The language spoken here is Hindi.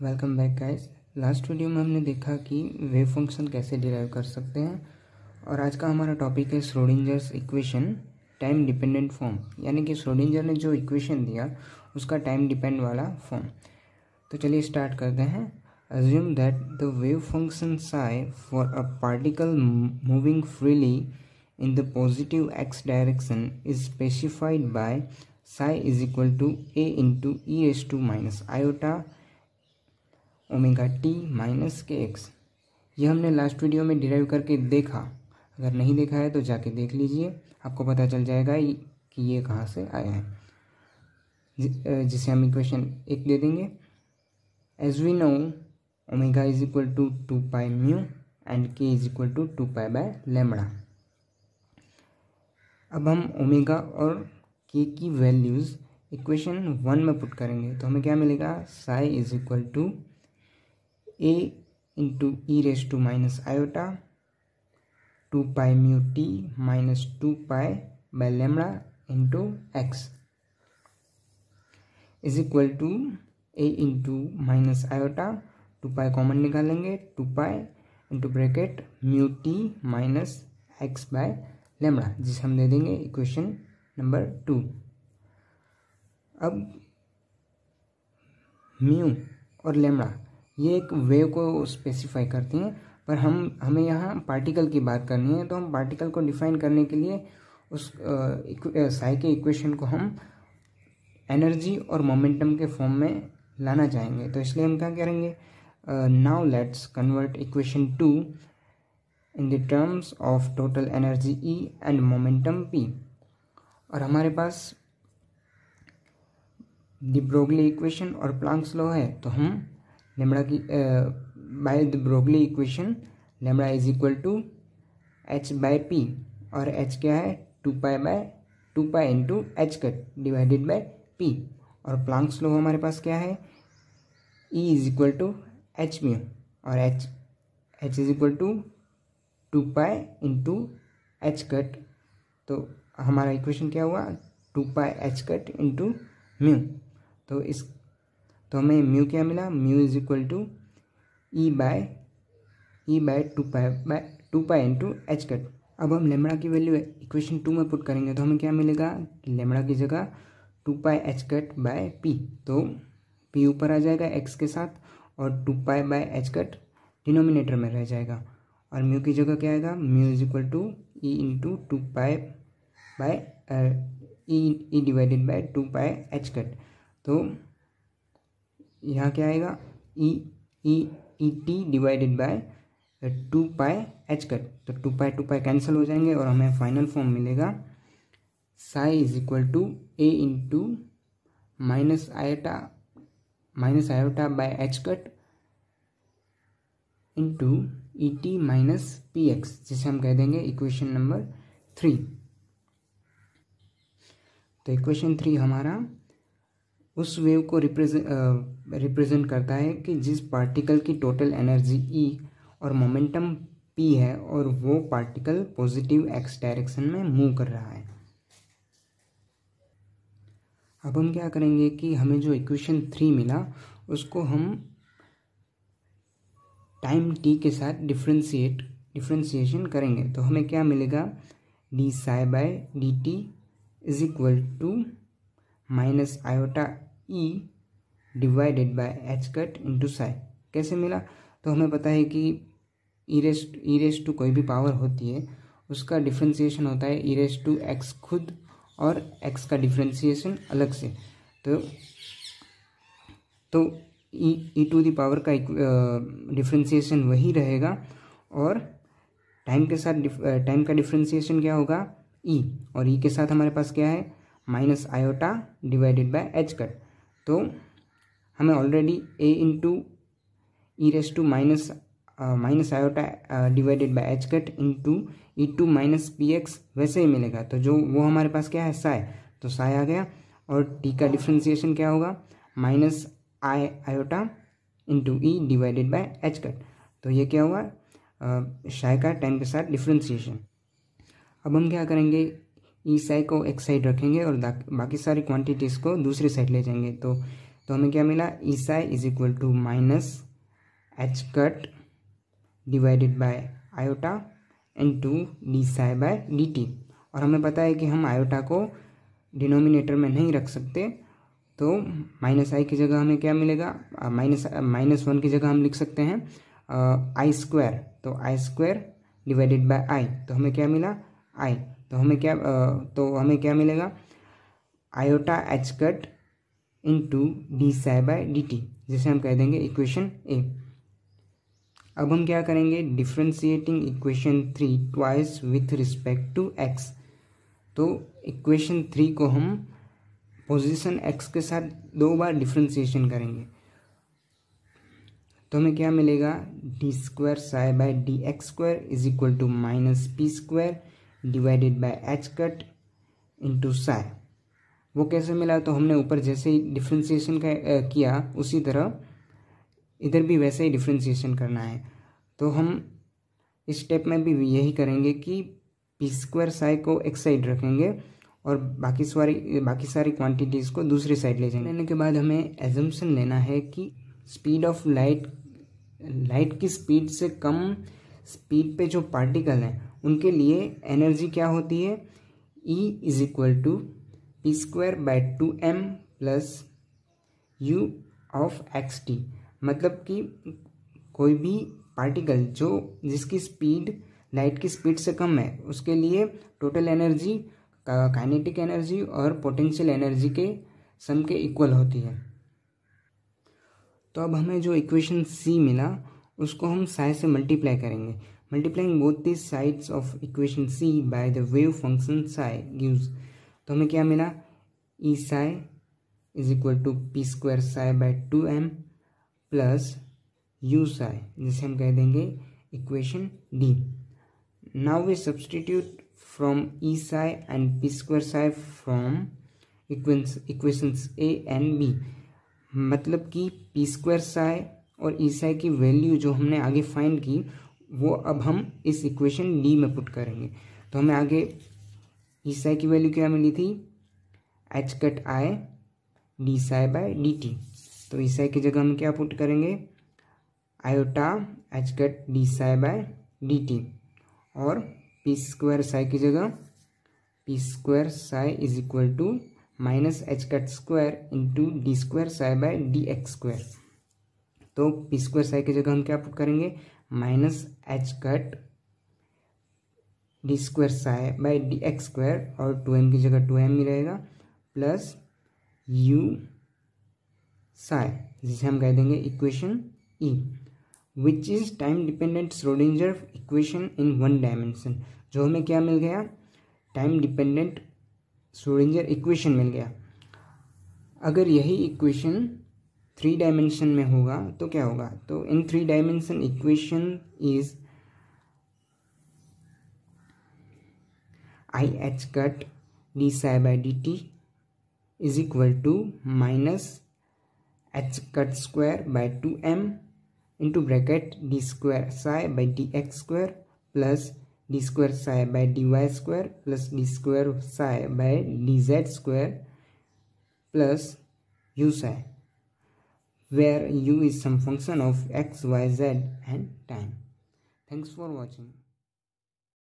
Welcome back guys. Last video में हमने देखा कि वेव फंक्शन कैसे डिराइव कर सकते हैं और आज का हमारा टॉपिक है श्रोडिंजर्स इक्वेशन टाइम डिपेंडेंट फॉर्म, यानी कि श्रोडिंजर ने जो इक्वेशन दिया उसका टाइम डिपेंड वाला फॉर्म। तो चलिए स्टार्ट करते हैं। Assume that the wave function Sai for a particle moving freely in the positive x direction is specified by psi is equal to a into e raised to minus iota omega T minus के एक्स। ये हमने लास्ट वीडियो में डिराइव करके देखा। अगर नहीं देखा है तो जाके देख लीजिए, आपको पता चल जाएगा कि ये कहाँ से आया है, जिसे हम इक्वेशन 1 दे देंगे। As we know omega is equal to 2 pi mu and K is equal to 2 pi by lambda. अब हम ओमेगा और के की वैल्यूज़ इक्वेशन 1 में पुट करेंगे तो हमें क्या मिलेगा, psi is equal to a into e raise to minus iota 2 pi mu t minus 2 pi by lambda into x is equal to a into minus iota 2 pi common निकालेंगे, 2 pi into bracket mu t minus x by lambda, जिसे हम दे देंगे इक्वेशन नंबर 2। अब म्यू और लैम्बडा ये एक वेव को स्पेसिफाई करती हैं, पर हमें यहाँ पार्टिकल की बात करनी है। तो हम पार्टिकल को डिफाइन करने के लिए उस साई के इक्वेशन को हम एनर्जी और मोमेंटम के फॉर्म में लाना चाहेंगे। तो इसलिए हम क्या करेंगे, now let's convert equation 2 in the terms of total energy E and momentum P। और हमारे पास द ब्रोगली इक्वेशन और प्लांक्स लॉ है, तो हम लैम्बडा की by de Broglie equation lambda is equal to h by p, और h क्या है 2 pi into h cut divided by p। और प्लांक्स लॉ हमारे पास क्या है, E is equal to h mu, और h is equal to 2 pi into h cut. तो हमारा इक्वेशन क्या हुआ, 2 pi h cut into mu. तो हमें म्यू क्या मिला, mu is equal to e by 2 pi into h cut. अब हम लेम्बडा की वैल्यू इक्वेशन 2 में पुट करेंगे तो हमें क्या मिलेगा, लेम्बडा की जगह 2 pi h cut by p. तो पी ऊपर आ जाएगा एक्स के साथ और 2 pi by h cut denominator में रह जाएगा, और म्यू की जगह क्या आएगा, mu is equal to e into 2 pi by e divided by 2 pi h cut. तो यहाँ क्या आएगा, e t divided by 2 pi h cut. तो 2 पाई कैंसिल हो जाएंगे और हमें फाइनल फॉर्म मिलेगा, psi is equal to a into minus iota by h cut into e t minus p x, जिसे हम कह देंगे इक्वेशन नंबर 3। तो इक्वेशन 3 हमारा उस वेव को रिप्रेजेंट करता है कि जिस पार्टिकल की टोटल एनर्जी ई और मोमेंटम पी है और वो पार्टिकल पॉजिटिव एक्स डायरेक्शन में मूव कर रहा है। अब हम क्या करेंगे कि हमें जो इक्वेशन 3 मिला उसको हम टाइम टी के साथ डिफ्रेंशिएशन करेंगे। तो हमें क्या मिलेगा, d psi by D t is equal to minus iota e divided by h cut into psi. कैसे मिला, तो हमें पता है कि ई रेस टू कोई भी पावर होती है उसका डिफ्रेंशिएशन होता है ई रेस टू एक्स खुद और एक्स का डिफ्रेंशिएशन अलग से। तो ई टू दी पावर का डिफ्रेंशिएशन वही रहेगा, और टाइम के साथ टाइम का डिफ्रेंशिएशन क्या होगा, ई, और ई के साथ हमारे पास क्या है, minus iota divided by h cut. तो हमें already a into e raise to minus iota divided by h cut into e to minus p x वैसे ही मिलेगा। तो जो वो हमारे पास क्या है, साई, तो साई आ गया, और टी का डिफ्रेंशिएशन क्या होगा, minus iota into E divided by h cut. तो ये क्या हुआ, साई का टाइम के साथ डिफ्रेंशिएशन। अब हम क्या करेंगे, ई साई को एक साइड रखेंगे और बाकी सारी क्वांटिटीज़ को दूसरी साइड ले जाएंगे। तो तो हमें क्या मिला, E psi is equal to minus H cut divided by iota into D psi by D T. और हमें पता है कि हम आयोटा को डिनोमिनेटर में नहीं रख सकते, तो माइनस आई की जगह हमें क्या मिलेगा, माइनस वन की जगह हम लिख सकते हैं आई स्क्वायर। तो i square divided by i, तो हमें क्या मिला आई। तो हमें क्या मिलेगा, iota h cut into d psi by D t, जिसे हम कह देंगे इक्वेशन ए। अब हम क्या करेंगे, differentiating equation 3 twice with respect to x. तो इक्वेशन 3 को हम पोजीशन एक्स के साथ 2 बार डिफ्रेंशिएशन करेंगे। तो हमें क्या मिलेगा, d square psi by d x square is equal to minus p square divided by h cut into psi. वो कैसे मिला, तो हमने ऊपर जैसे ही डिफ्रेंशिएशन किया उसी तरह इधर भी वैसे ही डिफ्रेंशिएशन करना है। तो हम इस स्टेप में भी यही करेंगे कि पी स्क्वायर साई को एक साइड रखेंगे और बाकी सारी क्वांटिटीज़ को दूसरी साइड ले जाएंगे। लेने के बाद हमें एजम्पशन लेना है कि स्पीड ऑफ लाइट की स्पीड से कम स्पीड पे जो पार्टिकल हैं उनके लिए एनर्जी क्या होती है, E is equal to P square by 2m plus u of x t. मतलब कि कोई भी पार्टिकल जिसकी स्पीड लाइट की स्पीड से कम है उसके लिए टोटल एनर्जी काइनेटिक एनर्जी और पोटेंशियल एनर्जी के सम के इक्वल होती है। तो अब हमें जो इक्वेशन सी मिला उसको हम साई से मल्टीप्लाई करेंगे। Multiplying both the sides of equation C by the wave function psi gives. तो हमें क्या मिला, E psi is equal to P square psi by 2m plus you psi, जिसे हम कह देंगे equation D. Now we substitute from E psi and P square psi from equations A and B. मतलब कि पी स्क्वायर साई और ई साई की वैल्यू जो हमने आगे फाइंड की वो अब हम इस इक्वेशन डी में पुट करेंगे। तो हमें आगे ई साई की वैल्यू क्या मिली थी, h cut i d psi by D t. तो ई साई की जगह हम क्या पुट करेंगे, iota h cut d psi by D T. और पी स्क्वायर साई की जगह p square psi is equal to minus H cut square into d square psi by d x square. तो पी स्क्वायर साई की जगह हम क्या पुट करेंगे, minus H cut d square psi by d x square और 2m की जगह 2m ही रहेगा प्लस यू साई, जिसे हम कह देंगे equation E, which is time dependent Schrodinger equation in 1 dimension. जो हमें क्या मिल गया, टाइम डिपेंडेंट श्रोडिंगर इक्वेशन मिल गया। अगर यही इक्वेशन 3 डायमेंशन में होगा तो क्या होगा, तो in 3 dimension equation is i h cut d psi by D t is equal to minus H cut square by 2m into bracket d square psi by d x square plus d square psi by d y square plus d square psi by d z square plus you psi, where u is some function of x, y, z and time. Thanks for watching.